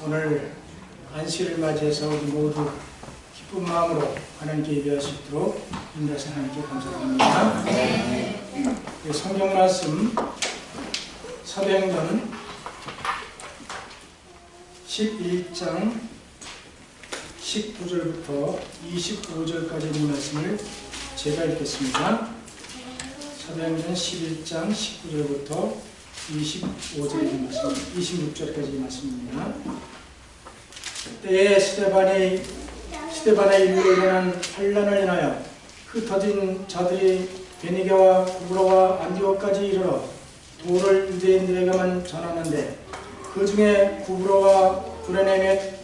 오늘 안식일을 맞이해서 우리 모두 기쁜 마음으로 하나님께 예배할 수 있도록 인도하신 하나님께 감사드립니다. 성경 말씀 사도행전 11장 19절부터 25절까지 있는 말씀을 제가 읽겠습니다. 사도행전 11장 19절부터 25절까지 말씀, 26절까지 말씀입니다. 때에 스데반의 일로 일어난 환난을 인하여 흩어진 자들이 베니게와 구브로와 안디옥까지 이르러 도를 유대인들에게만 전하는데, 그 중에 구브로와 구레네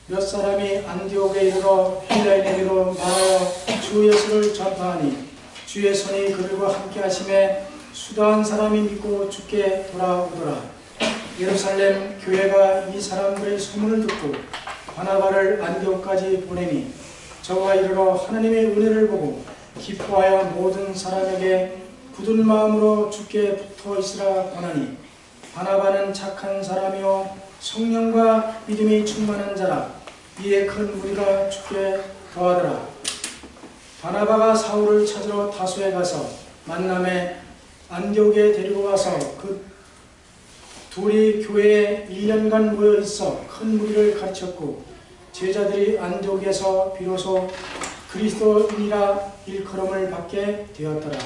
몇 사람이 안디옥에 이르러 헬라인에게로 말하여 주 예수를 전파하니, 주의 손이 그들과 함께 하심에 수다한 사람이 믿고 주께 돌아오더라. 예루살렘 교회가 이 사람들의 소문을 듣고 바나바를 안디옥까지 보내니, 저와 이르러 하나님의 은혜를 보고 기뻐하여 모든 사람에게 굳은 마음으로 주께 붙어 있으라 권하니, 바나바는 착한 사람이요 성령과 믿음이 충만한 자라. 이에 큰 무리가 주께 더하더라. 바나바가 사울을 찾으러 다소에 가서 만남에 안디옥에 데리고 가서 그 둘이 교회에 1년간 모여 있어 큰 무리를 가르쳤고, 제자들이 안디옥에서 비로소 그리스도인이라 일컬음을 받게 되었더라.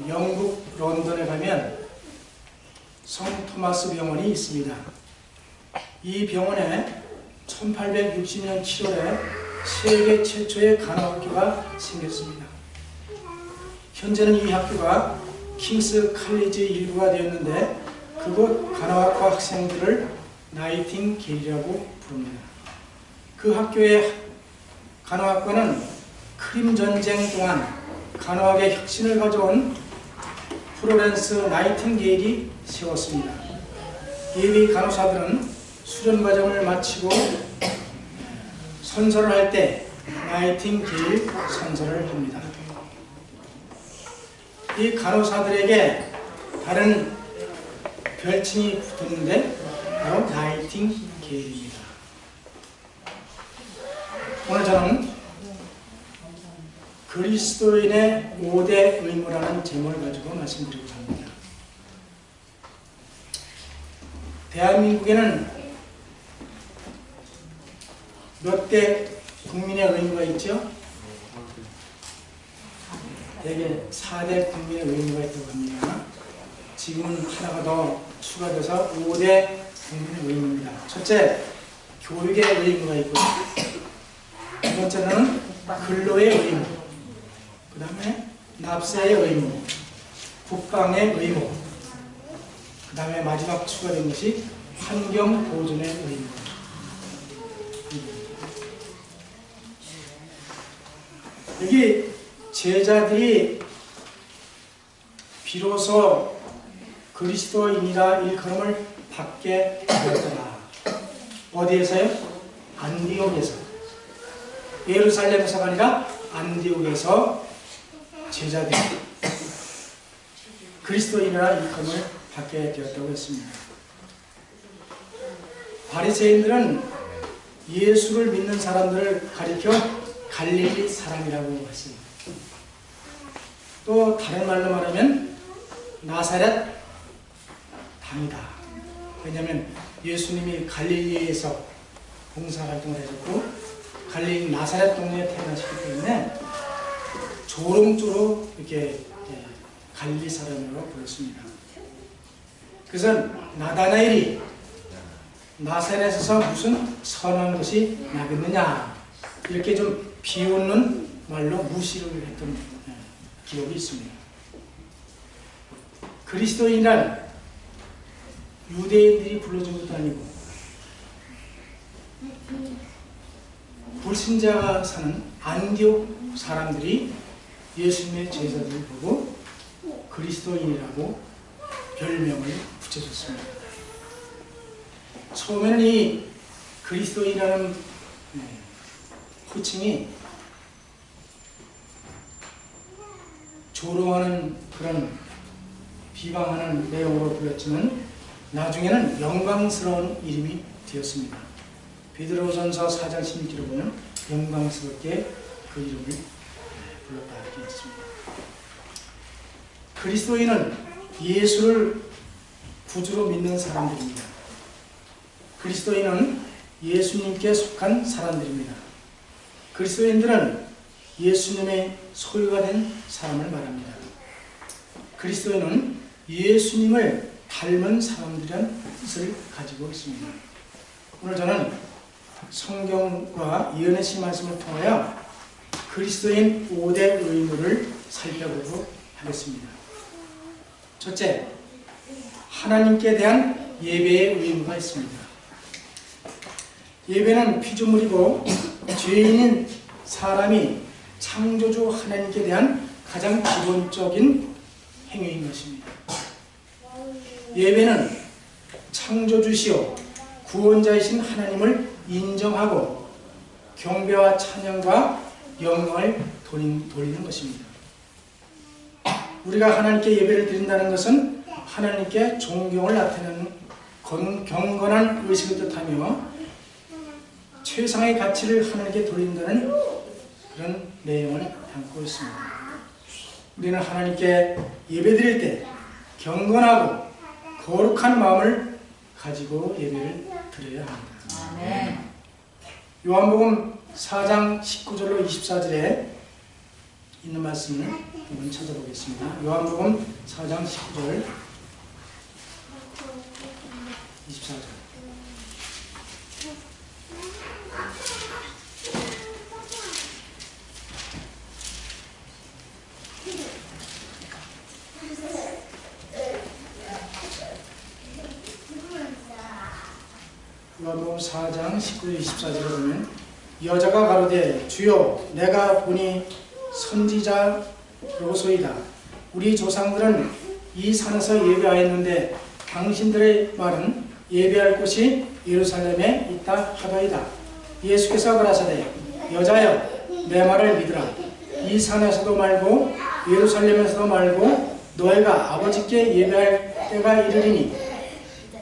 영국 런던에 가면 성 토마스 병원이 있습니다. 이 병원에 1860년 7월에 세계 최초의 간호학교가 생겼습니다. 현재는 이 학교가 킹스 칼리지 일부가 되었는데, 그곳 간호학과 학생들을 나이팅게일이라고 부릅니다. 그 학교의 간호학과는 크림 전쟁 동안 간호학의 혁신을 가져온 플로렌스 나이팅게일이 세웠습니다. 예비 간호사들은 수련 과정을 마치고 선서를 할 때 나이팅게일 선서를 합니다. 이 간호사들에게 다른 별칭이 붙었는데 바로 나이팅게일입니다. 오늘 저는 그리스도인의 5대 의무라는 제목을 가지고 말씀드리고자 합니다. 대한민국에는 몇 대 국민의 의무가 있죠? 대개 4대 국민의 의무가 있다고 합니다. 지금은 하나가 더 추가돼서 5대 국민의 의무입니다. 첫째, 교육의 의무가 있고, 두 번째는 근로의 의무, 그 다음에 납세의 의무, 국방의 의무, 그 다음에 마지막 추가된 것이 환경 보존의 의무. 여기 제자들이 비로소 그리스도인이라 일컬음을 받게 되었더라. 어디에서요? 안디옥에서. 예루살렘에서가 아니라 안디옥에서 제자들이 그리스도인이라 일컬음을 받게 되었다고 했습니다. 바리새인들은 예수를 믿는 사람들을 가리켜 갈릴리 사람이라고 했습니다. 또 다른 말로 말하면 나사렛 당이다. 왜냐하면 예수님이 갈릴리에서 봉사활동을 하셨고 갈릴리 나사렛 동네에 태어나셨기 때문에 조롱조로 이렇게 갈릴리 사람이라고 불렀습니다. 그래서 나다나엘이 나사렛에서 무슨 선한 것이 나겠느냐, 이렇게 좀 비웃는 말로 무시를 했던 기억이 있습니다. 그리스도인이란 유대인들이 불러준 것도 아니고 불신자가 사는 안디옥 사람들이 예수님의 제자들을 보고 그리스도인이라고 별명을 붙여줬습니다. 처음에는 이 그리스도인이라는 호칭이 조롱하는 그런 비방하는 내용으로 불렸지만 나중에는 영광스러운 이름이 되었습니다. 베드로전서 4장 16절을 보면 영광스럽게 그 이름을 불렀다 이렇게 했습니다. 그리스도인은 예수를 구주로 믿는 사람들입니다. 그리스도인은 예수님께 속한 사람들입니다. 그리스도인들은 예수님의 소유가 된 사람을 말합니다. 그리스도인은 예수님을 닮은 사람들이라는 뜻을 가지고 있습니다. 오늘 저는 성경과 예언의 말씀을 통하여 그리스도인 5대 의무를 살펴보도록 하겠습니다. 첫째, 하나님께 대한 예배의 의무가 있습니다. 예배는 피조물이고 죄인인 사람이 창조주 하나님께 대한 가장 기본적인 행위인 것입니다. 예배는 창조주시오 구원자이신 하나님을 인정하고 경배와 찬양과 영광을 돌리는 것입니다. 우리가 하나님께 예배를 드린다는 것은 하나님께 존경을 나타내는 경건한 의식을 뜻하며 최상의 가치를 하나님께 돌린다는 그런 내용을 담고 있습니다. 우리는 하나님께 예배드릴 때 경건하고 거룩한 마음을 가지고 예배를 드려야 합니다. 아멘. 요한복음 4장 19절로 24절에 있는 말씀을 한번 찾아보겠습니다. 요한복음 4장 19절 24절. 요한복음 4장 19절 24절에 보면 여자가 가로되 주여 내가 보니 선지자로소이다. 우리 조상들은 이 산에서 예배하였는데 당신들의 말은 예배할 곳이 예루살렘에 있다 하더이다. 예수께서 가라사대 여자여 내 말을 믿으라. 이 산에서도 말고 예루살렘에서도 말고 너희가 아버지께 예배할 때가 이르리니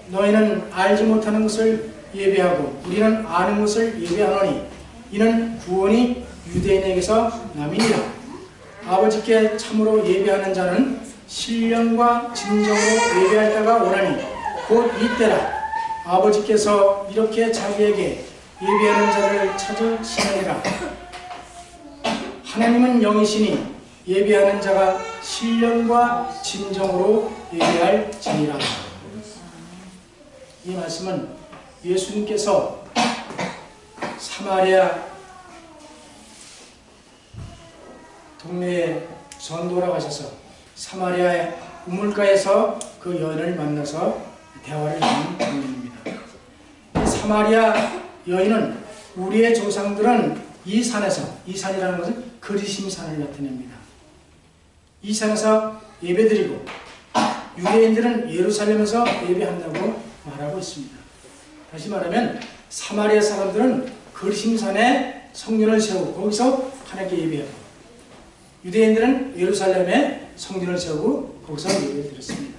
너희는 알지 못하는 것을 예배하고 우리는 아는 것을 예배하노니 이는 구원이 유대인에게서 남이니라. 아버지께 참으로 예배하는 자는 신령과 진정으로 예배할 때가 오나니 곧 이때라. 아버지께서 이렇게 자기에게 예배하는 자를 찾으시느니라. 하나님은 영이시니 예배하는 자가 신령과 진정으로 예배할지니라. 이 말씀은 예수님께서 사마리아 동네에 전도하러 가셔서 사마리아의 우물가에서 그 여인을 만나서 대화를 나눈 장면입니다. 이 사마리아 여인은 우리의 조상들은 이 산에서, 이 산이라는 것은 그리심 산을 나타냅니다. 이 산에서 예배드리고 유대인들은 예루살렘에서 예배한다고 말하고 있습니다. 다시 말하면 사마리아 사람들은 그리심산에 성전을 세우고 거기서 하나님께 예배하고 유대인들은 예루살렘에 성전을 세우고 거기서 예배를 드렸습니다.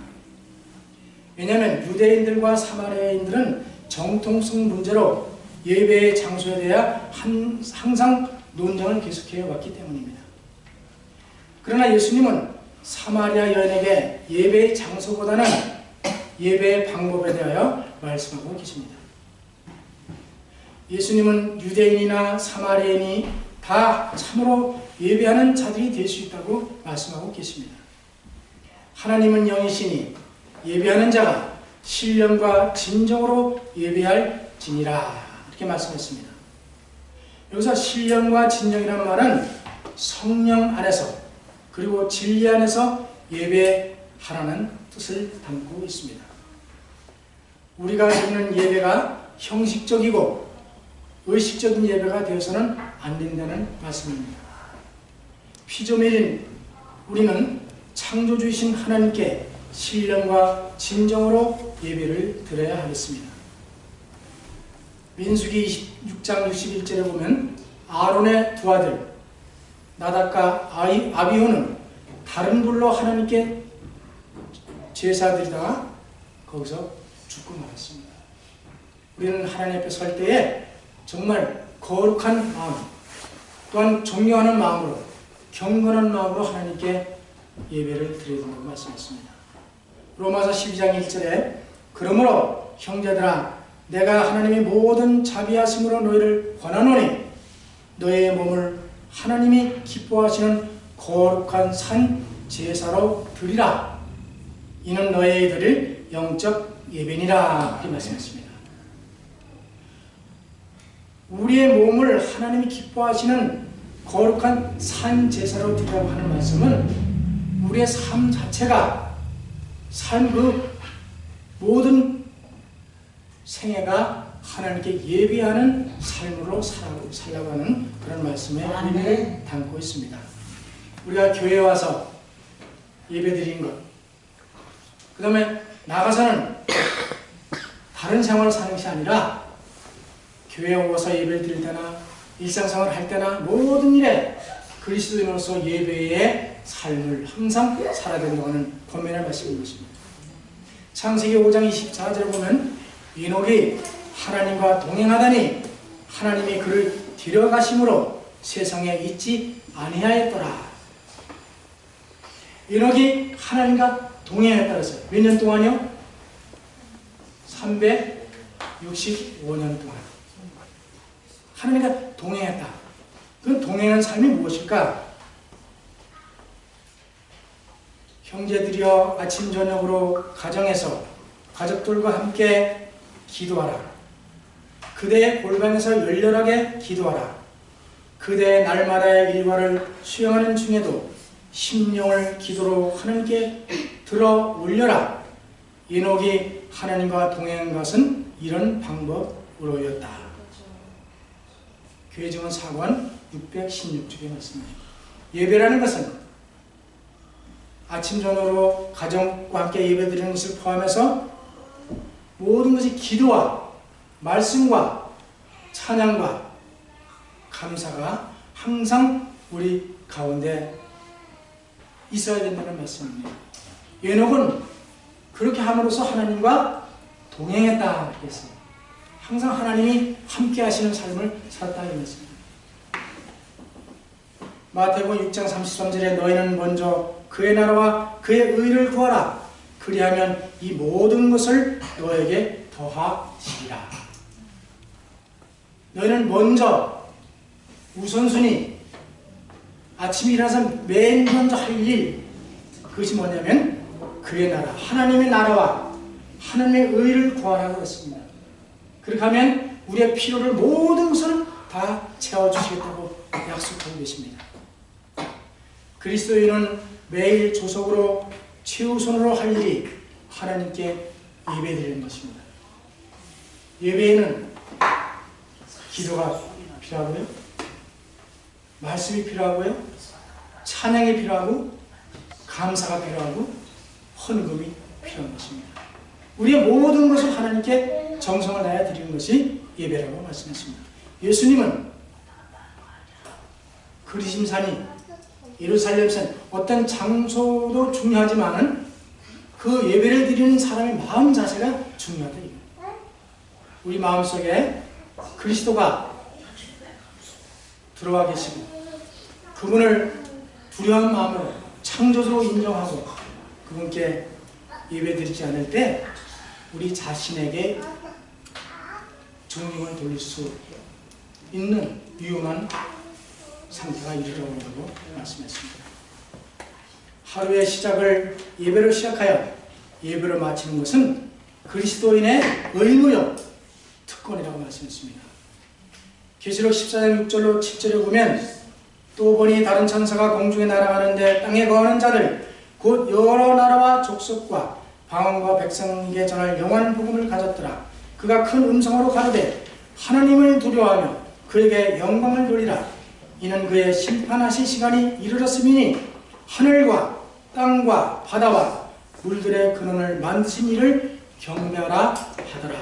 왜냐하면 유대인들과 사마리아인들은 정통성 문제로 예배의 장소에 대해 항상 논쟁을 계속해 왔기 때문입니다. 그러나 예수님은 사마리아 여인에게 예배의 장소보다는 예배의 방법에 대하여 말씀하고 계십니다. 예수님은 유대인이나 사마리아인이 다 참으로 예배하는 자들이 될 수 있다고 말씀하고 계십니다. 하나님은 영이시니 예배하는 자가 신령과 진정으로 예배할지니라 이렇게 말씀했습니다. 여기서 신령과 진정이라는 말은 성령 안에서 그리고 진리 안에서 예배하라는 뜻을 담고 있습니다. 우리가 드리는 예배가 형식적이고 의식적인 예배가 되어서는 안 된다는 말씀입니다. 피조물인 우리는 창조주이신 하나님께 신령과 진정으로 예배를 드려야 하겠습니다. 민수기 26장 61절에 보면 아론의 두 아들 나답과 아비후는 다른 불로 하나님께 제사드리다가 거기서 죽고 말았습니다. 우리는 하나님 앞에 설 때에 정말 거룩한 마음, 또한 존경하는 마음으로, 경건한 마음으로 하나님께 예배를 드려야 된다고 말씀했습니다. 로마서 12장 1절에 그러므로 형제들아 내가 하나님의 모든 자비하심으로 너희를 권하노니 너희의 몸을 하나님이 기뻐하시는 거룩한 산 제사로 드리라. 이는 너희의 드릴 영적 예배니라. 이렇게 말씀했습니다. 우리의 몸을 하나님이 기뻐하시는 거룩한 산 제사로 드리라고 하는 말씀은 우리의 삶 자체가 그 모든 생애가 하나님께 예배하는 삶으로 살라고 하는 그런 말씀의 의미를 담고 있습니다. 우리가 교회에 와서 예배드린 것, 그 다음에 나가서는 다른 생활을 사는 것이 아니라 교회에 와서 예배를 드릴 때나 일상생활을 할 때나 모든 일에 그리스도인으로서 예배의 삶을 항상 살아야 된다고 하는 권면의 말씀인 것입니다. 창세기 5장 24절에 보면 에녹이 하나님과 동행하다니 하나님이 그를 데려가심으로 세상에 있지 아니하였더라. 에녹이 하나님과 동행했다 그랬어요. 몇 년 동안요? 365년 동안 하나님과 동행했다. 그 동행하는 삶이 무엇일까? 형제들이여 아침 저녁으로 가정에서 가족들과 함께 기도하라. 그대의 골방에서 열렬하게 기도하라. 그대의 날마다의 일과를 수행하는 중에도 심령을 기도로 하나님께 들어 올려라. 에녹이 하나님과 동행한 것은 이런 방법으로였다. 교회증언 4권 616쪽에 말씀입니다. 예배라는 것은 아침 저녁으로 가정과 함께 예배드리는 것을 포함해서 모든 것이 기도와 말씀과 찬양과 감사가 항상 우리 가운데 있어야 된다는 말씀입니다. 에녹은 그렇게 함으로써 하나님과 동행했다 했어요. 항상 하나님이 함께 하시는 삶을 살았다 했습니다. 마태복음 6장 33절에 너희는 먼저 그의 나라와 그의 의를 구하라. 그리하면 이 모든 것을 너에게 더하시리라. 너희는 먼저 우선순위, 아침에 일어나서 맨 먼저 할 일, 그것이 뭐냐면 그의 나라, 하나님의 나라와 하나님의 의를 구하라고 했습니다. 그렇게 하면 우리의 필요를 모든 것을 다 채워주시겠다고 약속하고 계십니다. 그리스도인은 매일 조석으로 최우선으로 할 일이 하나님께 예배드리는 것입니다. 예배에는 기도가 필요하고요, 말씀이 필요하고요, 찬양이 필요하고, 감사가 필요하고, 헌금이 필요한 것입니다. 우리의 모든 것을 하나님께 정성을 다해 드리는 것이 예배라고 말씀했습니다. 예수님은 그리심산이, 예루살렘산, 어떤 장소도 중요하지만은 그 예배를 드리는 사람의 마음 자체가 중요하다. 우리 마음속에 그리스도가 들어와 계시고 그분을 두려운 마음으로 창조주로 인정하고 그분께 예배드리지 않을 때 우리 자신에게 중심을 돌릴 수 있는 위험한 상태가 이르러온다고 말씀했습니다. 하루의 시작을 예배로 시작하여 예배로 마치는 것은 그리스도인의 의무요 특권이라고 말씀했습니다. 계시록 14장 6절로 7절에 보면 또 보니 다른 천사가 공중에 날아가는데 땅에 거하는 자들 곧 여러 나라와 족속과 방언과 백성에게 전할 영원한 복음을 가졌더라. 그가 큰 음성으로 가로되 하나님을 두려워하며 그에게 영광을 돌리라. 이는 그의 심판하실 시간이 이르렀음이니 하늘과 땅과 바다와 물들의 근원을 만드신 이를 경배하라 하더라.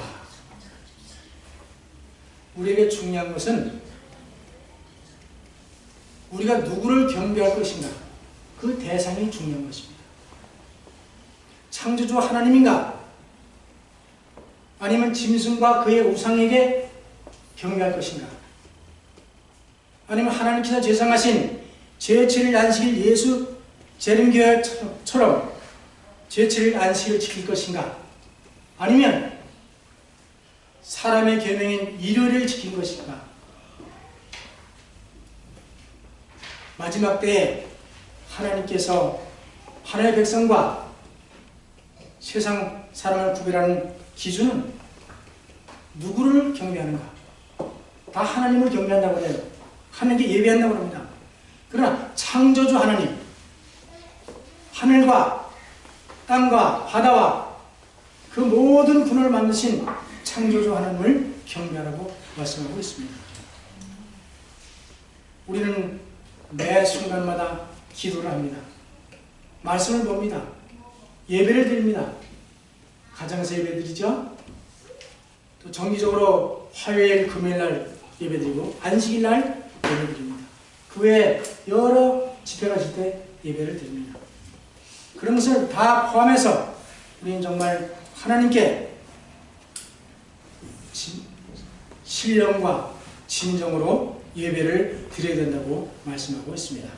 우리에게 중요한 것은 우리가 누구를 경배할 것인가, 그 대상이 중요한 것입니다. 창조주 하나님인가? 아니면 짐승과 그의 우상에게 경배할 것인가? 아니면 하나님께서 제정하신 제7일 안식일 예수 재림교회처럼 제7일 안식일을 지킬 것인가? 아니면 사람의 계명인 일요일을 지킨 것인가? 마지막 때에 하나님께서 하나님의 백성과 세상 사람을 구별하는 기준은 누구를 경배하는가? 다 하나님을 경배한다고 해요. 하나님께 예배한다고 합니다. 그러나 창조주 하나님, 하늘과 땅과 바다와 그 모든 분을 만드신 창조주 하나님을 경배하라고 말씀하고 있습니다. 우리는 매 순간마다 기도를 합니다. 말씀을 봅니다. 예배를 드립니다. 가정에서 예배드리죠. 또 정기적으로 화요일, 금요일날 예배드리고 안식일날 예배드립니다. 그 외에 여러 집회가 있을 때 예배를 드립니다. 그런 것을 다 포함해서 우리는 정말 하나님께 신령과 진정으로 예배를 드려야 된다고 말씀하고 있습니다.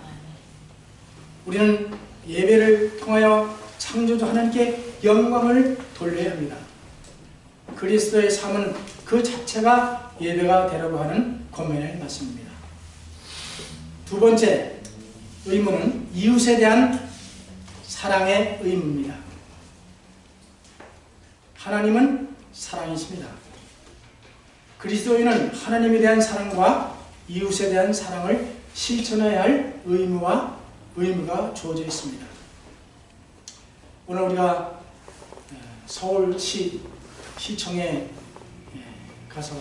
우리는 예배를 통하여 창조주 하나님께 영광을 돌려야 합니다. 그리스도의 삶은 그 자체가 예배가 되라고 하는 권면의 말씀입니다. 두 번째 의무는 이웃에 대한 사랑의 의무입니다. 하나님은 사랑이십니다. 그리스도인은 하나님에 대한 사랑과 이웃에 대한 사랑을 실천해야 할 의무가 주어져 있습니다. 오늘 우리가 서울시 시청에 가서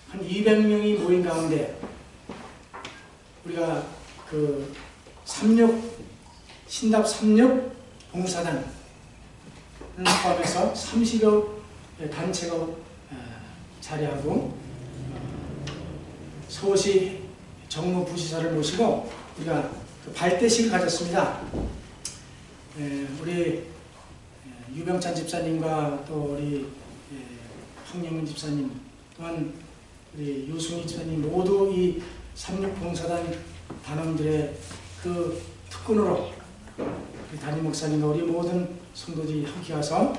한 200명이 모인 가운데 우리가 그 신답 36 봉사단을 포함해서 30여 단체가 자리하고 서울시 정무부시사를 모시고 우리가 그 발대식을 가졌습니다. 우리 유병찬 집사님과 또 우리 황영민 집사님 또한 우리 유승희 집사님 모두 이 36봉사단 단원들의 그 특권으로 우리 담임 목사님과 우리 모든 성도들이 함께 가서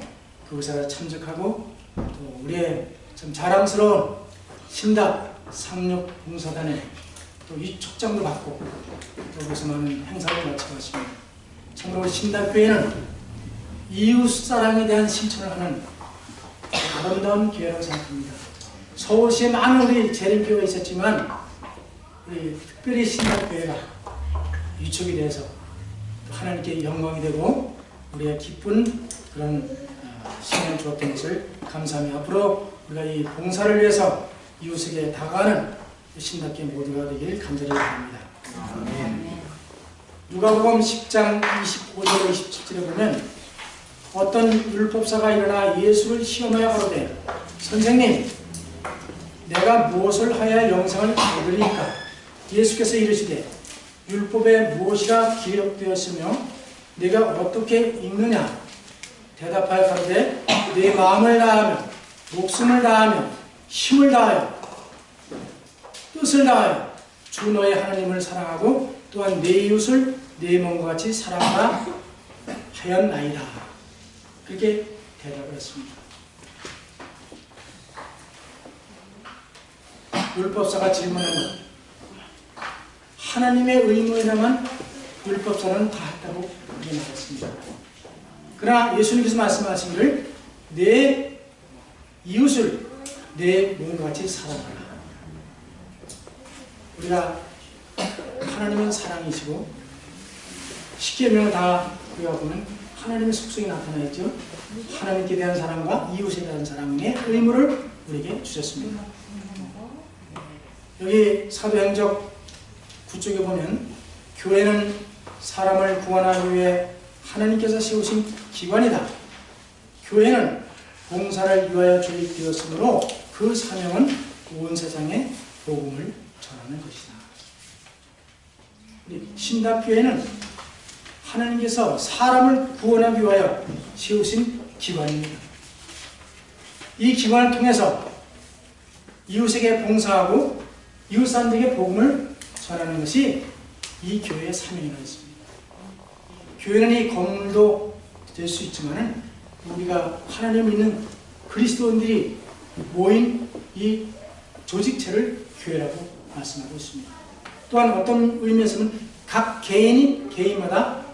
그곳에 참석하고 또 우리의 참 자랑스러운 신답 36봉사단의 또 이 촉장도 받고 또 그것에 많은 행사를 마치고 왔습니다. 참으로 신답교회는 이웃사랑에 대한 실천을 하는 아름다운 교회라고 생각합니다. 서울시에 많은 우리 재림교회가 있었지만 우리 특별히 신답교회가 위촉이 돼서 하나님께 영광이 되고 우리의 기쁜 그런 시간을 주었던 것을 감사하며 앞으로 우리가 이 봉사를 위해서 이웃에게 다가가는 신답교회 모두가 되길 간절히 바랍니다. 누가복음 10장 25절 27절에 보면 어떤 율법사가 일어나 예수를 시험하여 가로되 선생님 내가 무엇을 하여야 영생을 얻으리이까? 예수께서 이르시되 율법에 무엇이라 기록되었으며 네가 어떻게 읽느냐? 대답하여 가로되 내 마음을 다하며 목숨을 다하며 힘을 다하여 뜻을 다하여 주 너의 하나님을 사랑하고 또한 내 이웃을 내 몸과 같이 사랑하라 하였나이다. 그렇게 대답을 했습니다. 율법사가 질문하는 하나님의 의무에만 율법사는 다 했다고 그렇게 말했습니다. 그러나 예수님께서 말씀하신 내 이웃을 내 몸과 같이 사랑하라. 우리가 하나님은 사랑이시고 십계명을 다 우리가 보면 하나님의 속성이 나타나 있죠. 하나님께 대한 사랑과 이웃에 대한 사랑의 의무를 우리에게 주셨습니다. 여기 사도행적 9쪽에 보면 교회는 사람을 구원하기 위해 하나님께서 세우신 기관이다. 교회는 봉사를 위하여 조직되었으므로 그 사명은 온 세상에 복음을 전하는 것이다. 우리 신답교회는 하나님께서 사람을 구원하기 위하여 세우신 기관입니다. 이 기관을 통해서 이웃에게 봉사하고 이웃 사람들에게 복음을 전하는 것이 이 교회의 사명이라고 했습니다. 교회는 이 건물도 될 수 있지만 우리가 하나님을 믿는 그리스도인들이 모인 이 조직체를 교회라고 말씀하고 있습니다. 또한 어떤 의미에서는 각 개인마다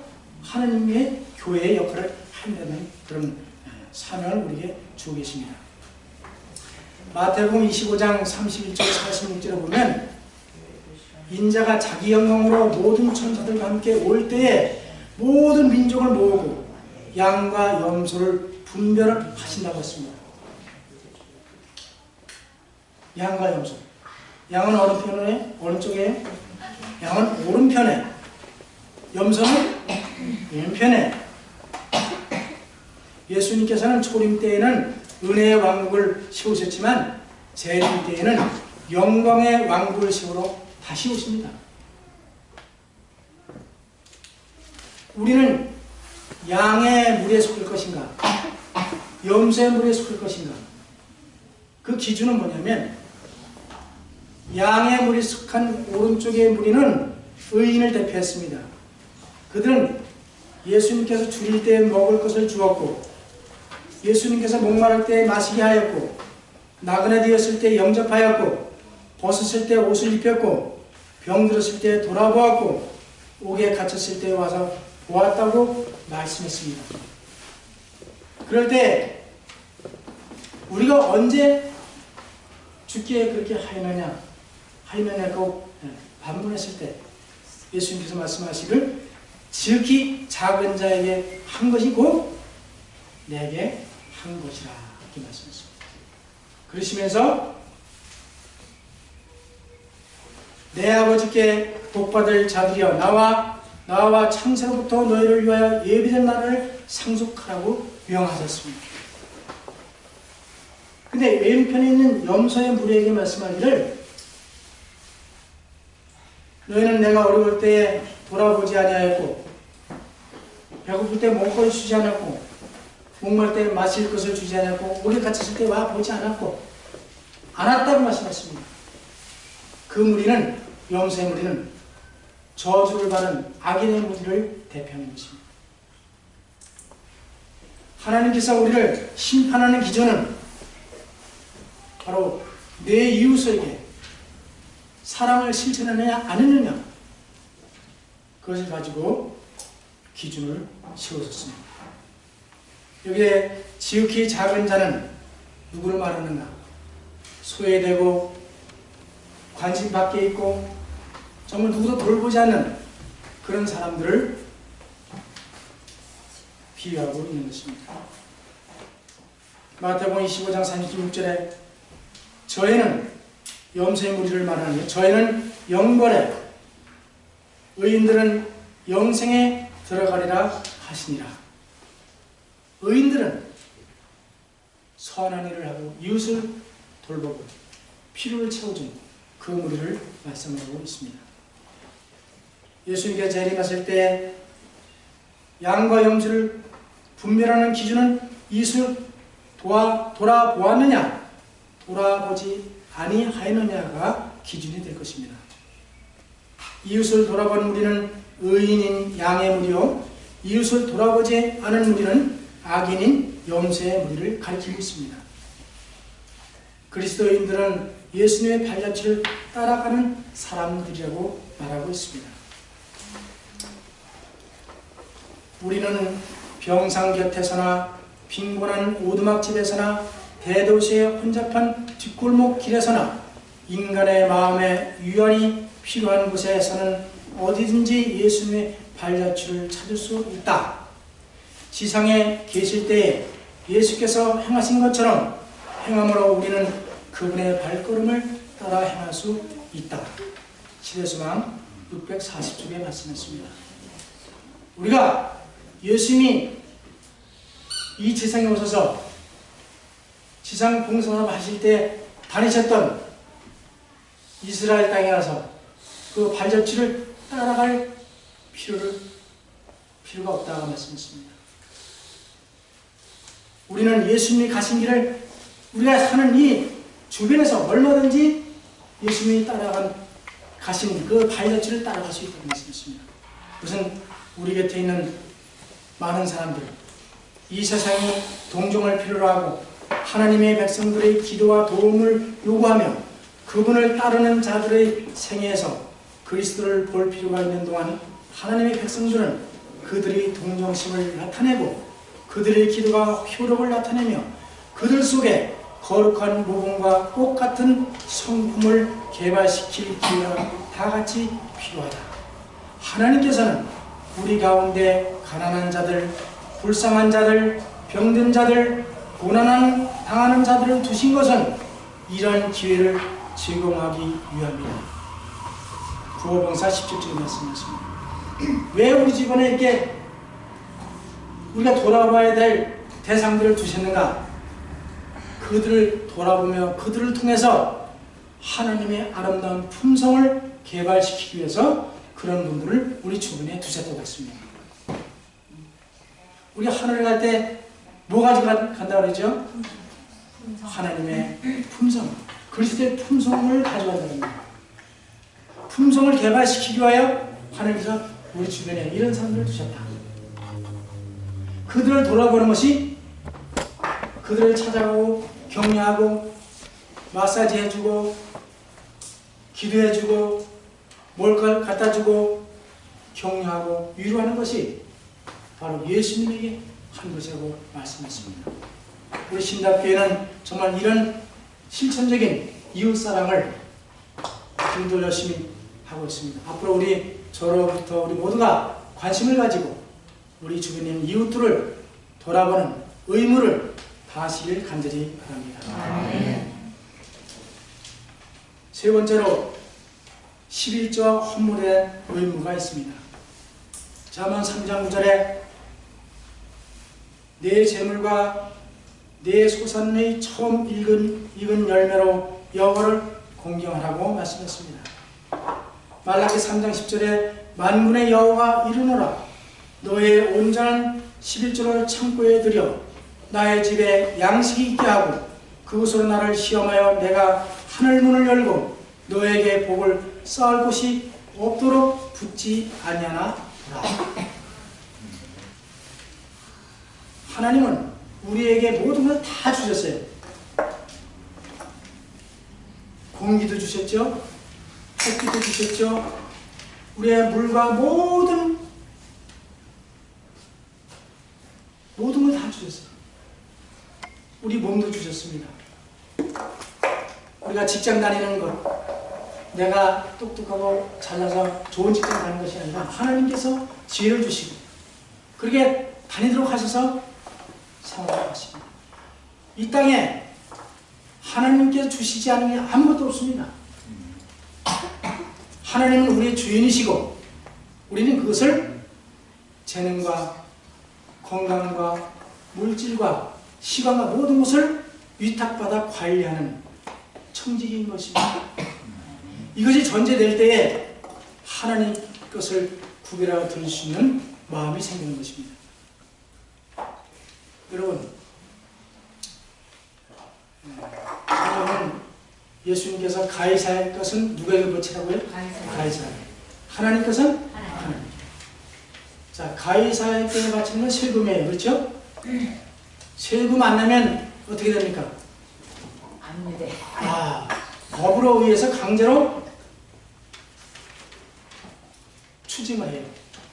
하나님의 교회의 역할을 한다는 그런 사명을 우리에게 주고 계십니다. 마태복음 25장 31절 46절에 보면 인자가 자기 영광으로 모든 천사들과 함께 올 때에 모든 민족을 모으고 양과 염소를 분별을 하신다고 했습니다. 양과 염소. 양은 어느 편에? 어느 쪽에? 양은 오른편에. 염소는 왼편에. 예수님께서는 초림 때에는 은혜의 왕국을 세우셨지만 재림 때에는 영광의 왕국을 세우러 다시 오십니다. 우리는 양의 무리에 속할 것인가? 염소의 무리에 속할 것인가? 그 기준은 뭐냐면 양의 무리에 속한 오른쪽의 무리는 의인을 대표했습니다. 그들은 예수님께서 줄일 때 먹을 것을 주었고 예수님께서 목마를 때 마시게 하였고 나그네 되었을 때 영접하였고 벗었을 때 옷을 입혔고 병들었을 때 돌아보았고 옥에 갇혔을 때 와서 보았다고 말씀했습니다. 그럴 때 우리가 언제 주께 그렇게 하였느냐고 반문했을 때 예수님께서 말씀하시길 지극히 작은 자에게 한 것이 곧 내게 한 것이라 이렇게 말씀했습니다. 그러시면서 내 아버지께 복받을 자들이여 나와 창세로부터 너희를 위하여 예비된 날을 상속하라고 명하셨습니다. 근데 왼편에 있는 염소의 무리에게 말씀하기를 너희는 내가 어려울 때에 돌아보지 아니하였고 배고플 때 먹거리 주지 않았고 목말 때 마실 것을 주지 않았고 옥에 갇혔을 때 와 보지 않았다고 말씀했습니다. 그 무리는 염소의 무리는 저주를 받은 악인의 무리를 대표하는 것입니다. 하나님께서 우리를 심판하는 기준은 바로 내 이웃에게 사랑을 실천하느냐 안 했느냐 그것을 가지고 기준을 세웠습니다. 여기에 지극히 작은 자는 누구를 말하는가? 소외되고 관심 밖에 있고 정말 누구도 돌보지 않는 그런 사람들을 비유하고 있는 것입니다. 마태복음 25장 36절에 저희는 염소의 무리를 말하는데 저희는 영벌에 의인들은 영생에 들어가리라 하시니라. 의인들은 선한 일을 하고 이웃을 돌보고 필요를 채워준 그 무리를 말씀하고 있습니다. 예수님께서 재림하실 때 양과 염소를 분별하는 기준은 이웃을 돌아보았느냐 돌아보지 아니하였느냐가 기준이 될 것입니다. 이웃을 돌아본 무리는 의인인 양의 무리요 이웃을 돌아보지 않은 무리는 악인인 염소의 무리를 가리키고 있습니다. 그리스도인들은 예수님의 발자취를 따라가는 사람들이라고 말하고 있습니다. 우리는 병상 곁에서나 빈곤한 오두막집에서나 대도시의 혼잡한 뒷골목 길에서나 인간의 마음에 유연이 필요한 곳에서는 어디든지 예수님의 발자취를 찾을 수 있다. 지상에 계실 때에 예수께서 행하신 것처럼 행함으로 우리는 그분의 발걸음을 따라 행할 수 있다. 시대소망 640쪽에 말씀했습니다. 우리가 예수님이 이 지상에 오셔서 지상 봉사사업 하실 때 다니셨던 이스라엘 땅에 가서 그 발자취를 따라갈 필요가 없다고 말씀했습니다. 우리는 예수님이 가신 길을 우리가 사는 이 주변에서 얼마든지 예수님이 가신 그 발자취를 따라갈 수 있다고 말씀했습니다. 우선 우리 곁에 있는 많은 사람들, 이 세상이 동정을 필요로 하고 하나님의 백성들의 기도와 도움을 요구하며 그분을 따르는 자들의 생애에서 그리스도를 볼 필요가 있는 동안 하나님의 백성들은 그들의 동정심을 나타내고 그들의 기도가 효력을 나타내며 그들 속에 거룩한 모범과 꽃 같은 성품을 개발시킬 기회가 다 같이 필요하다. 하나님께서는 우리 가운데 가난한 자들, 불쌍한 자들, 병든 자들, 고난을 당하는 자들을 두신 것은 이런 기회를 제공하기 위함이다. 구호봉사 17절 말씀이었습니다. 왜 우리 주변에 이렇게 우리가 돌아봐야 될 대상들을 두셨는가? 그들을 돌아보며 그들을 통해서 하나님의 아름다운 품성을 개발시키기 위해서 그런 분들을 우리 주변에 두셨다고 했습니다. 우리 하늘에 갈 때 뭐 가지고 간다고 그러죠? 하나님의 품성, 그리스도의 품성을 가져간다는 겁니다. 품성을 개발시키기 위하여 하나님께서 우리 주변에 이런 사람들을 두셨다. 그들을 돌아보는 것이 그들을 찾아가고 격려하고 마사지 해주고 기도해주고 뭘 갖다주고 격려하고 위로하는 것이 바로 예수님에게 한 것이라고 말씀했습니다. 우리 신답교회는 정말 이런 실천적인 이웃사랑을 지금도 열심히 하고 있습니다. 앞으로 저로부터 우리 모두가 관심을 가지고 우리 주변에 있는 이웃들을 돌아보는 의무를 다하시길 간절히 바랍니다. 아멘. 세 번째로 11조와 헌물에 대한 의무가 있습니다. 잠언 3장 9절에 내 재물과 내 소산의 처음 익은 열매로 여호와를 공경하라고 말씀했습니다. 말라기 3장 10절에 만군의 여호와가 이르노라 너의 온전한 11조를 창고에 들여 나의 집에 양식이 있게 하고 그곳으로 나를 시험하여 내가 하늘문을 열고 너에게 복을 쌓을 곳이 없도록 붙지 아니하나 보라. 하나님은 우리에게 모든 걸 다 주셨어요. 공기도 주셨죠. 햇빛도 주셨죠. 우리의 물과 모든 걸 다 주셨어요. 우리 몸도 주셨습니다. 우리가 직장 다니는 것, 내가 똑똑하고 잘나서 좋은 직장 다니는 것이 아니라 하나님께서 지혜를 주시고 그렇게 다니도록 하셔서 사랑하십니다. 이 땅에 하나님께서 주시지 않은 게 아무것도 없습니다. 하나님은 우리의 주인이시고 우리는 그것을 재능과 건강과 물질과 시간과 모든 것을 위탁받아 관리하는 청지기인 것입니다. 이것이 전제될 때에 하나님 것을 구별하여 들을 수 있는 마음이 생기는 것입니다. 여러분, 하나님은 예수님께서 가이사의 것은 누구에게 바치라고요? 가이사. 하나님 것은 하나님. 자, 가이사에게 바치는 건 세금이에요. 그렇죠? 세금 안 내면 어떻게 됩니까? 압류돼. 법으로 의해서 강제로 추징을 해요.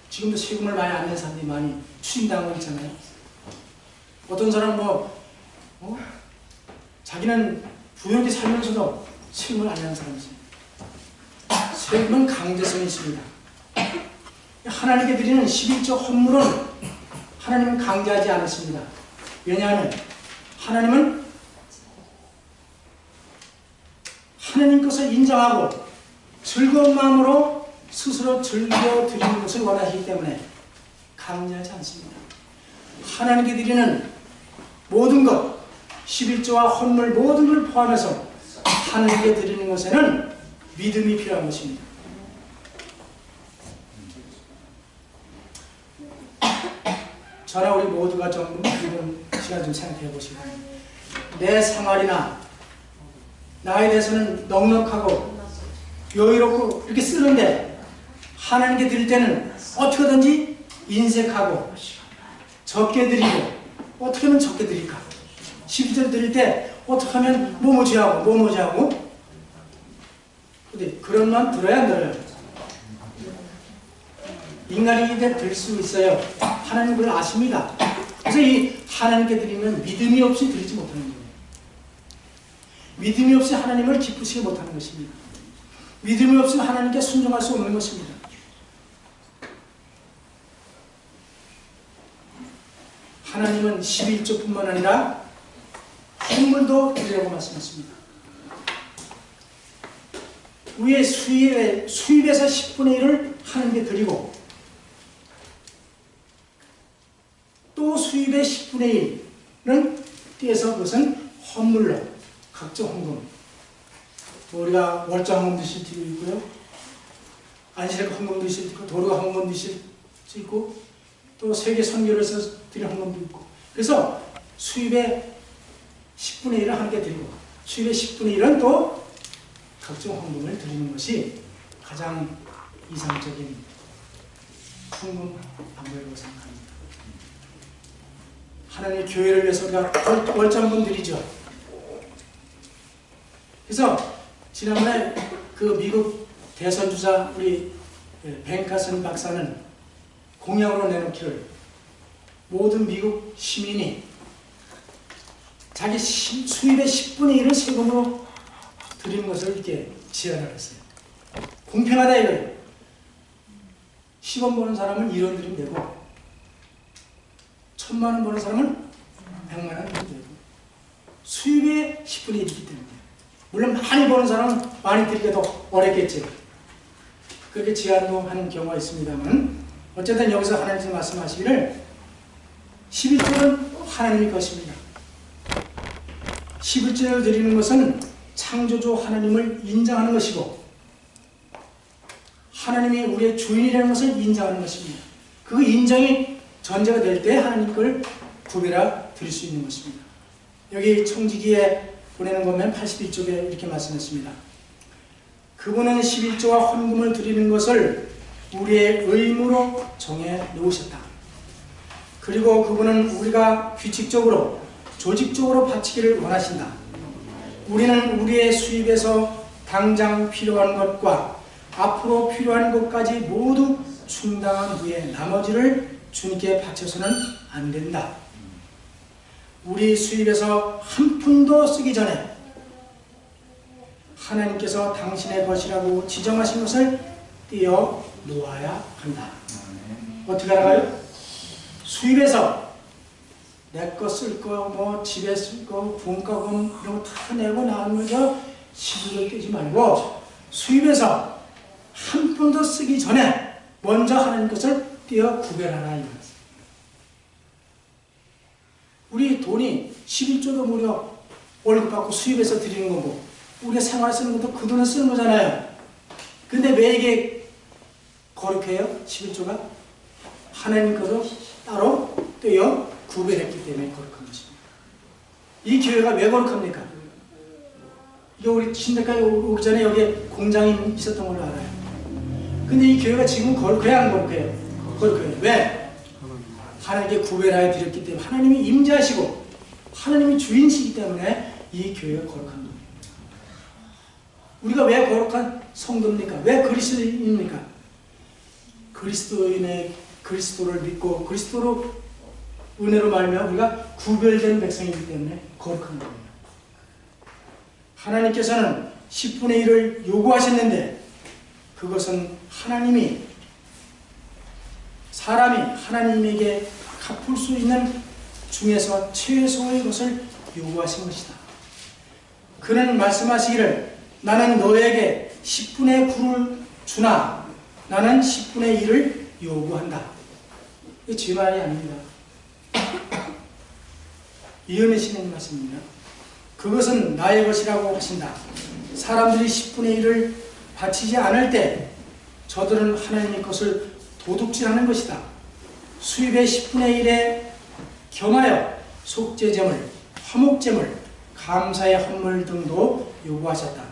지금도 세금을 많이 안 내는 사람들이 많이 추징당하고 있잖아요. 어떤 사람은 자기는 부유하게 살면서도 세금을 안 내는 사람이 있어요. 세금은 강제성이 있습니다. 하나님께 드리는 11조 헌물은 하나님은 강제하지 않았습니다. 왜냐하면 하나님은 하나님 것을 인정하고 즐거운 마음으로 스스로 즐겨 드리는 것을 원하시기 때문에 강제하지 않습니다. 하나님께 드리는 모든 것, 11조와 헌물 모든 걸 포함해서 하나님께 드리는 것에는 믿음이 필요한 것입니다. 저나 우리 모두가 좀 이번 시간 좀 생각해 보시고, 내 생활이나 나에 대해서는 넉넉하고 여유롭고 이렇게 쓰는데 하나님께 드릴 때는 어떻게든지 인색하고 적게 드리고, 어떻게 하면 적게 드릴까? 12절 드릴 때 어떻게 하면 뭐뭐지하고 근데 그런 만 들어야 안 들어요? 인간이 될 수 있어요. 하나님 그걸 아십니다. 그래서 이 하나님께 드리면 믿음이 없이 드리지 못하는 거예요. 믿음이 없이 하나님을 기쁘시게 못하는 것입니다. 믿음이 없이 하나님께 순종할 수 없는 것입니다. 하나님은 11조뿐만 아니라 헌물도 드리라고 말씀하십니다. 우리의 수입에서 10분의 1을 하나님께 드리고, 또 수입의 10분의 1은 떼서 그것은 헌물로, 각종 헌금, 우리가 월장 헌금 드실 수도 있고요, 안식일 헌금 드실 수 있고, 도로가 헌금 드실 수 있고, 또 세계 선교를 해서 드릴 헌금도 있고, 그래서 수입의 10분의 1을 하나님께 드리고, 수입의 10분의 1은 또 각종 헌금을 드리는 것이 가장 이상적인 헌금 방법이라고 생각합니다. 하나님의 교회를 위해서 우리가 월장금 드리죠. 그래서 지난번에 그 미국 대선 주자 우리 벤카슨 박사는 공약으로 내놓기를 모든 미국 시민이 자기 수입의 10분의 1을 세금으로 드리는 것을 이렇게 제안을 했어요. 공평하다 이거예요. 10원 버는 사람은 1원 드리면 되고, 1000만 원 버는 사람은 100만 원 드리면 되고, 수입의 10분의 1이기 때문에, 물론 많이 버는 사람은 많이 드리기가 더 어렵겠지. 그렇게 제안도 하는 경우가 있습니다만, 어쨌든 여기서 하나님께서 말씀하시기를 11조는 하나님의 것입니다. 11조를 드리는 것은 창조주 하나님을 인정하는 것이고, 하나님이 우리의 주인이라는 것을 인정하는 것입니다. 그 인정이 전제가 될 때 하나님 걸 구별하 드릴 수 있는 것입니다. 여기 청지기에 보내는 거면 81쪽에 이렇게 말씀했습니다. 그분은 11조와 헌금을 드리는 것을 우리의 의무로 정해 놓으셨다. 그리고 그분은 우리가 규칙적으로, 조직적으로 바치기를 원하신다. 우리는 우리의 수입에서 당장 필요한 것과 앞으로 필요한 것까지 모두 충당한 후에 나머지를 주님께 바쳐서는 안 된다. 우리 수입에서 한 푼도 쓰기 전에 하나님께서 당신의 것이라고 지정하신 것을 떼어 놓아야 한다. 어떻게 알아요? 수입에서 내 거 쓸 거, 뭐 집에 쓸 거, 분과금 이런 거 다 내고 나누면서 시비를 떼지 말고, 수입에서 한 푼도 쓰기 전에 먼저 하나님 것을 떼어 구별하라 이거였어요. 우리 돈이 11조도 무려 월급 받고 수입에서 드리는 거고, 우리가 생활 쓰는 것도 그 돈을 쓰는 거잖아요. 근데 왜 이게 거룩해요? 11조가 하나님 것도 따로 떼어 구별했기 때문에 거룩한 것입니다. 이 교회가 왜 거룩합니까? 이거 우리 신대까지 오기 전에 여기에 공장이 있었던 걸로 알아요. 근데 이 교회가 지금 거룩해야 안 거룩해요? 거룩해요. 왜? 하나님께 구별하여 드렸기 때문에, 하나님이 임재하시고 하나님이 주인이시기 때문에 이 교회가 거룩한 겁니다. 우리가 왜 거룩한 성도입니까? 왜 그리스도인입니까? 그리스도를 믿고 그리스도로 은혜로 말미암아 우리가 구별된 백성이기 때문에 거룩한 겁니다. 하나님께서는 10분의 1을 요구하셨는데, 그것은 사람이 하나님에게 갚을 수 있는 중에서 최소의 것을 요구하신 것이다. 그는 말씀하시기를 나는 너에게 10분의 9를 주나 나는 10분의 1을 요구한다. 이게 제 말이 아닙니다. 이은혜 신의 말씀입니다. 그것은 나의 것이라고 하신다. 사람들이 10분의 1을 바치지 않을 때 저들은 하나님의 것을 도둑질하는 것이다. 수입의 10분의 1에 겸하여 속죄제물, 화목제물, 감사의 헌물 등도 요구하셨다.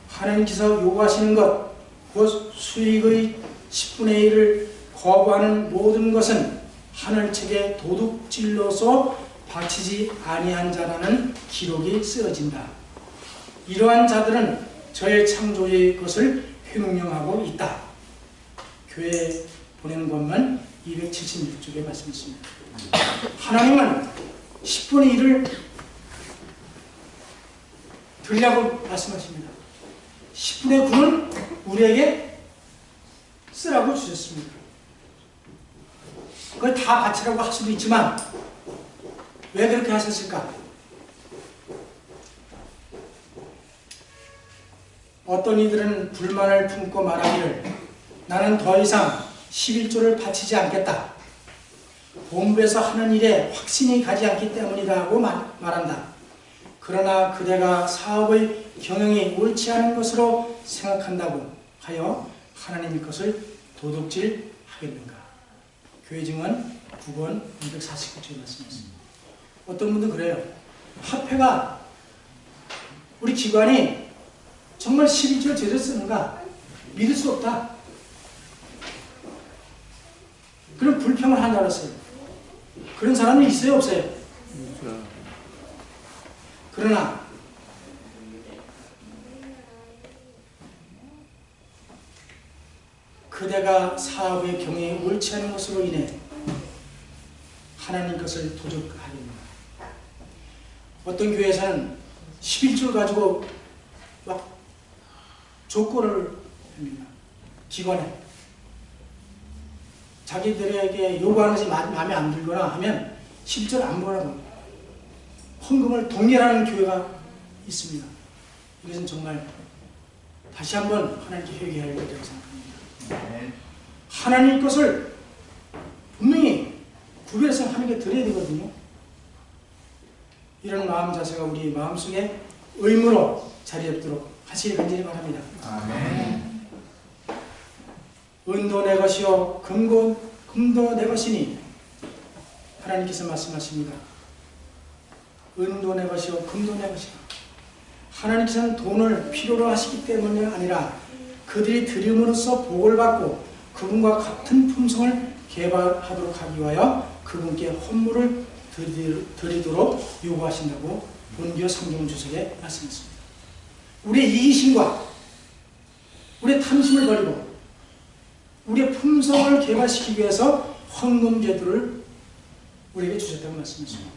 하나님께서 요구하시는 것, 곧 수익의 10분의 1을 거부하는 모든 것은 하늘책의 도둑질로서 바치지 아니한 자라는 기록이 쓰여진다. 이러한 자들은 저의 창조의 것을 횡령하고 있다. 교회에 보내는 것만 276쪽에 말씀했습니다. 하나님은 10분의 1을 드리라고 말씀하십니다. 10분의 9는 우리에게 쓰라고 주셨습니다. 그걸 다 바치라고 할 수도 있지만 왜 그렇게 하셨을까? 어떤 이들은 불만을 품고 말하기를 나는 더 이상 11조를 바치지 않겠다. 본부에서 하는 일에 확신이 가지 않기 때문이라고 말한다. 그러나 그대가 사업의 경영이 옳지 않은 것으로 생각한다고 하여 하나님의 것을 도둑질하겠는가? 교회 증언 9권 249쪽에 말씀했습니다. 어떤 분도 그래요. 화폐가 우리 기관이 정말 11조를 제대로 쓰는가? 믿을 수 없다. 그런 불평을 한다고 했어요. 그런 사람이 있어요, 없어요? 그러나 그대가 사업의 경영이 옳지 않은 것으로 인해 하나님 것을 도둑하겠는가? 어떤 교회에서는 11조를 가지고 막 조건을 합니다. 기관에 자기들에게 요구하는 것이 마음에 안 들거나 하면 11조를 안 보라고 헌금을 동결하는 교회가 있습니다. 이것은 정말 다시 한번 하나님께 회개해야 된다고 생각합니다. 하나님 것을 분명히 구별해서 하나님께 드려야 되거든요. 이런 마음 자세가 우리 마음속에 의무로 자리 잡도록 하시길 간절히 바랍니다. 아멘. 은도 내 것이요 금도 내 것이니 하나님께서 말씀하십니다. 은도 내 것이요 금도 내 것이다. 하나님께서는 돈을 필요로 하시기 때문이 아니라 그들이 드림으로써 복을 받고 그분과 같은 품성을 개발하도록 하기 위하여 그분께 헌물을 드리도록 요구하신다고 본교 성경 주석에 말씀했습니다. 우리의 이기심과 우리의 탐심을 버리고 우리의 품성을 개발시키기 위해서 헌금 제도를 우리에게 주셨다고 말씀했습니다.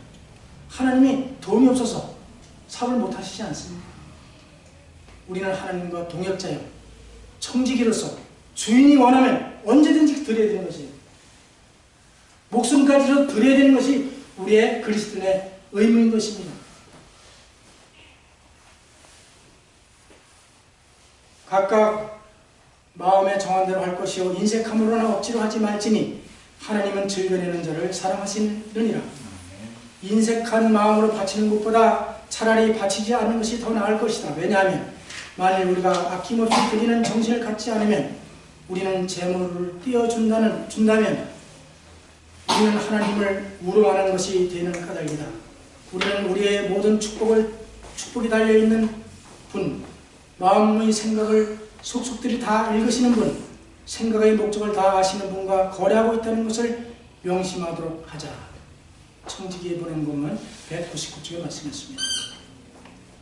하나님이 돈이 없어서 사업을 못하시지 않습니다. 우리는 하나님과 동역자요 청지기로서 주인이 원하면 언제든지 드려야 되는 것이에요. 목숨까지도 드려야 되는 것이 우리의 그리스도인의 의무인 것입니다. 각각 마음에 정한 대로 할 것이요 인색함으로나 억지로 하지 말지니 하나님은 즐겨내는 자를 사랑하시느니라. 인색한 마음으로 바치는 것보다 차라리 바치지 않는 것이 더 나을 것이다. 왜냐하면 만일 우리가 아낌없이 드리는 정신을 갖지 않으면 우리는 재물을 띄워준다면 우리는 하나님을 우롱하는 것이 되는 까닭이다. 우리는 우리의 모든 축복이 달려있는 분, 마음의 생각을 속속들이 다 읽으시는 분, 생각의 목적을 다 아시는 분과 거래하고 있다는 것을 명심하도록 하자. 청지기에 보낸 것은 199쪽에 말씀했습니다.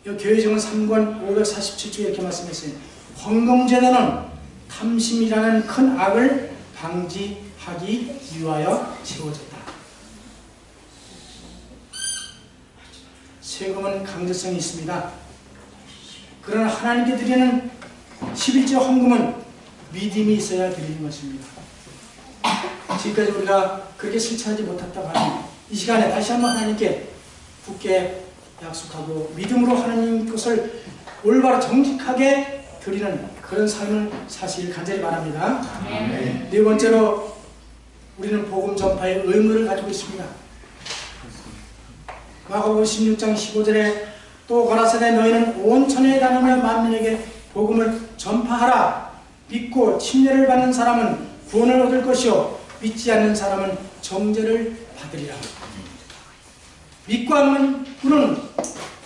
교회정은 3권 547쪽에 이렇게 말씀했어요. 헌금제도는 탐심이라는 큰 악을 방지하기 위하여 세워졌다. 세금은 강제성이 있습니다. 그러나 하나님께 드리는 11조 헌금은 믿음이 있어야 드리는 것입니다. 지금까지 우리가 그렇게 실천하지 못했다고 하니 이 시간에 다시 한번 하나님께 굳게 약속하고 믿음으로 하나님 것을 올바로 정직하게 드리는 그런 삶을 사실 간절히 바랍니다. 네 번째로 우리는 복음 전파의 의무를 가지고 있습니다. 마가복음 16장 15절에 또 가라사대 너희는 온 천하에 다니며 만민에게 복음을 전파하라. 믿고 침례를 받는 사람은 구원을 얻을 것이요 믿지 않는 사람은 정죄를 받으리라. 믿고 하는 분은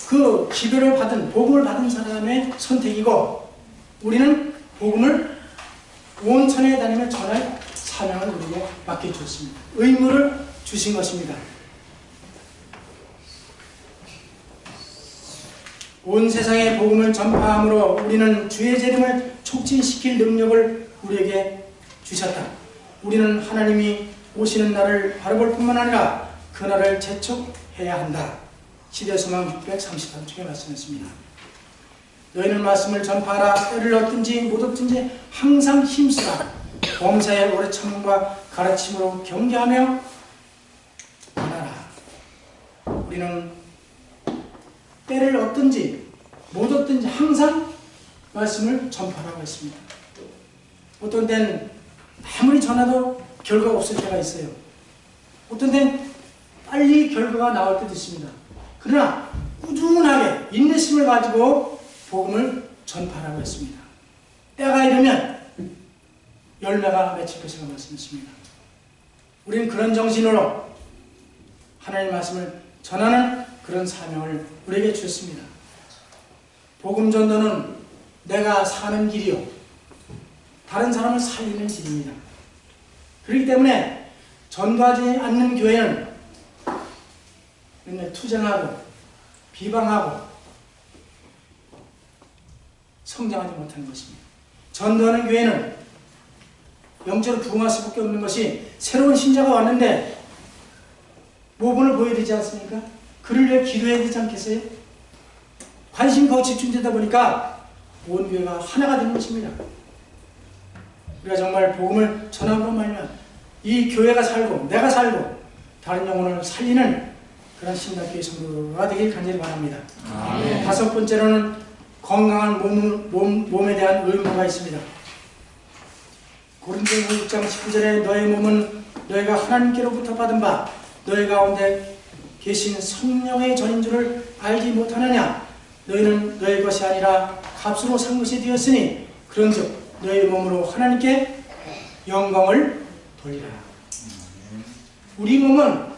그 기별을 받은 복음을 받은 사람의 선택이고, 우리는 복음을 온 천하에 다니며 전할 사명을 우리에게 맡겨주었습니다. 의무를 주신 것입니다. 온 세상에 복음을 전파함으로 우리는 주의 재림을 촉진시킬 능력을 우리에게 주셨다. 우리는 하나님이 오시는 날을 바라볼 뿐만 아니라 그 날을 재촉해야 한다. 시대소망 633쪽에 말씀했습니다. 너희는 말씀을 전파하라. 때를 얻든지 못 얻든지 항상 힘쓰라. 범사의 오래 참음과 가르침으로 경계하며 하라. 우리는 때를 얻든지 못 얻든지 항상 말씀을 전파하라고 했습니다. 어떤 때는 아무리 전해도 결과가 없을 때가 있어요. 어떤 때는 빨리 결과가 나올 때도 있습니다. 그러나 꾸준하게 인내심을 가지고 복음을 전파하라고 했습니다. 때가 이르면 열매가 맺힐 것이라고 말씀했습니다. 우리는 그런 정신으로 하나님의 말씀을 전하는 그런 사명을 우리에게 주셨습니다. 복음 전도는 내가 사는 길이요 다른 사람을 살리는 길입니다. 그렇기 때문에 전도하지 않는 교회는 맨날 투쟁하고 비방하고 성장하지 못하는 것입니다. 전도하는 교회는 영적으로 부흥할 수밖에 없는 것이, 새로운 신자가 왔는데 모범을 보여야 되지 않습니까? 그를 위해 기도해야 되지 않겠어요? 관심이 더 집중되다 보니까 온 교회가 하나가 되는 것입니다. 우리가 정말 복음을 전함으로 말미암아 이 교회가 살고 내가 살고 다른 영혼을 살리는 그런 신학교의 성도가 되길 간절히 바랍니다. 아멘. 다섯 번째로는 건강한 몸에 대한 의무가 있습니다. 고린도후서 6장 19절에 너의 몸은 너희가 하나님께로부터 받은 바 너희 가운데 계신 성령의 전인 줄을 알지 못하느냐. 너희는 너희 것이 아니라 값으로 산 것이 되었으니 그런즉 너희 몸으로 하나님께 영광을 돌리라. 우리 몸은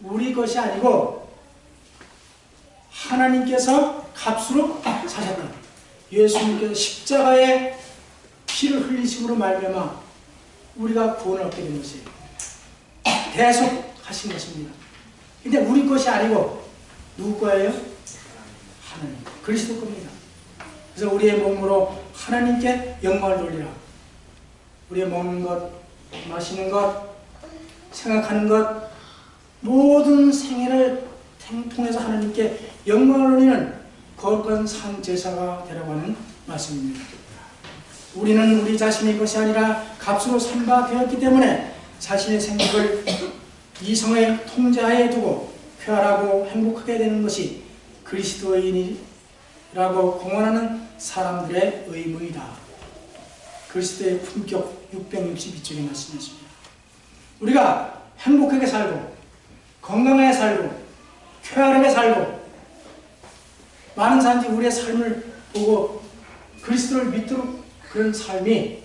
우리 것이 아니고 하나님께서 값으로 사셨다. 예수님께서 십자가에 피를 흘리심으로 말미암아 우리가 구원을 얻게 된 것이에요. 대속하신 것입니다. 근데 우리 것이 아니고 누구 거예요? 하나님, 그리스도 겁니다. 그래서 우리의 몸으로 하나님께 영광을 돌리라. 우리의 먹는 것, 마시는 것, 생각하는 것, 모든 생애를 통해서 하나님께 영광을 돌리는 거룩한 상제사가 되라고 하는 말씀입니다. 우리는 우리 자신의 것이 아니라 값으로 산바 되었기 때문에 자신의 생각을 이성의 통제하에 두고 쾌활하고 행복하게 되는 것이 그리스도인이라고 공언하는 사람들의 의무이다. 그리스도의 품격 662쪽에 말씀했습니다. 우리가 행복하게 살고 건강하게 살고 쾌활하게 살고 많은 사람들이 우리의 삶을 보고 그리스도를 믿도록 그런 삶이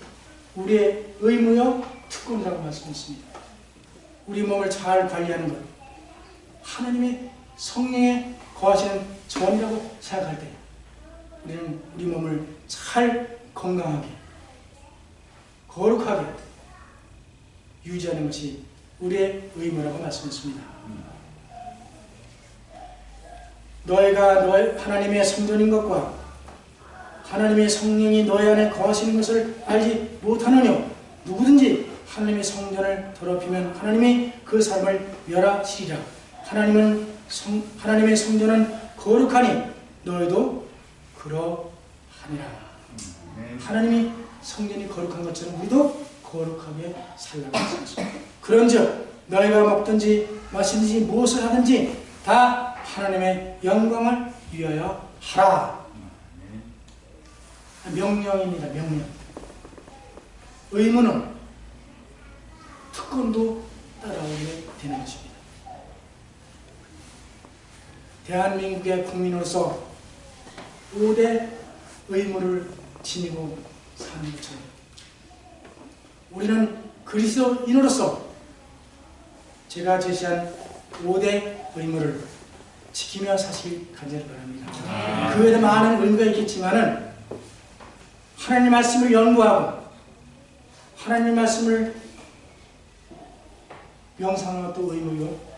우리의 의무요 특권이라고 말씀했습니다. 우리 몸을 잘 관리하는 것, 하나님의 성령에 거하시는 전이라고 생각할 때 우리는 우리 몸을 잘 건강하게 거룩하게 유지하는 것이 우리의 의무라고 말씀했습니다. 너희가 하나님의 성전인 것과 하나님의 성령이 너희 안에 거하시는 것을 알지 못하느뇨. 누구든지 하나님의 성전을 더럽히면 하나님이 그 사람을 멸하시리라. 하나님의 성전은 거룩하니 너희도 그러하니라. 하나님이 성전이 거룩한 것처럼 우리도 거룩하게 살라고 하셨습니다. 그런즉 너희가 먹든지 마시든지 무엇을 하든지 다 하나님의 영광을 위하여 하라. 명령입니다. 명령. 의무는 특권도 따라오게 되는 것입니다. 대한민국의 국민으로서 5대 의무를 지니고 사는 것처럼 우리는 그리스도인으로서 제가 제시한 5대 의무를 지키며 사실 간절히 바랍니다. 그 외에도 많은 의무가 있겠지만은 하나님 말씀을 연구하고 하나님 말씀을 명상하는 것도 의무이고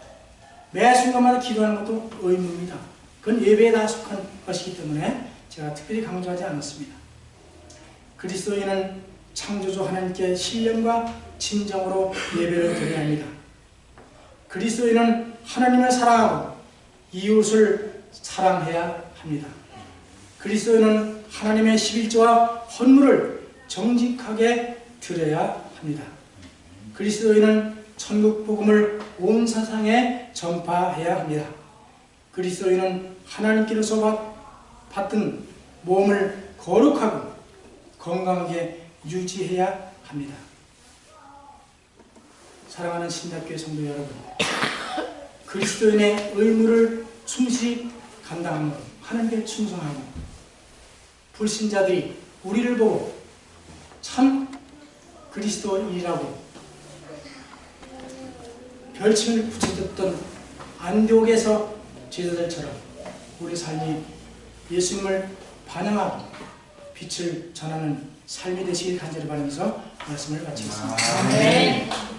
매 순간마다 기도하는 것도 의무입니다. 그건 예배에 다 속한 것이기 때문에 제가 특별히 강조하지 않았습니다. 그리스도인은 창조주 하나님께 신령과 진정으로 예배를 드려야 합니다. 그리스도인은 하나님을 사랑하고 이웃을 사랑해야 합니다. 그리스도인은 하나님의 11조와 헌물을 정직하게 드려야 합니다. 그리스도인은 천국 복음을 온 세상에 전파해야 합니다. 그리스도인은 하나님께로서 받은 몸을 거룩하고 건강하게 유지해야 합니다. 사랑하는 신약교회 성도 여러분, 그리스도인의 의무를 충실히 감당하는 것, 하나님께 충성하고 불신자들이 우리를 보고 참 그리스도인이라고 별칭을 붙여줬던 안디옥에서 제자들처럼 우리 삶이 예수님을 반영하고 빛을 전하는 삶이 되시길 간절히 바라면서 말씀을 마치겠습니다. 아멘.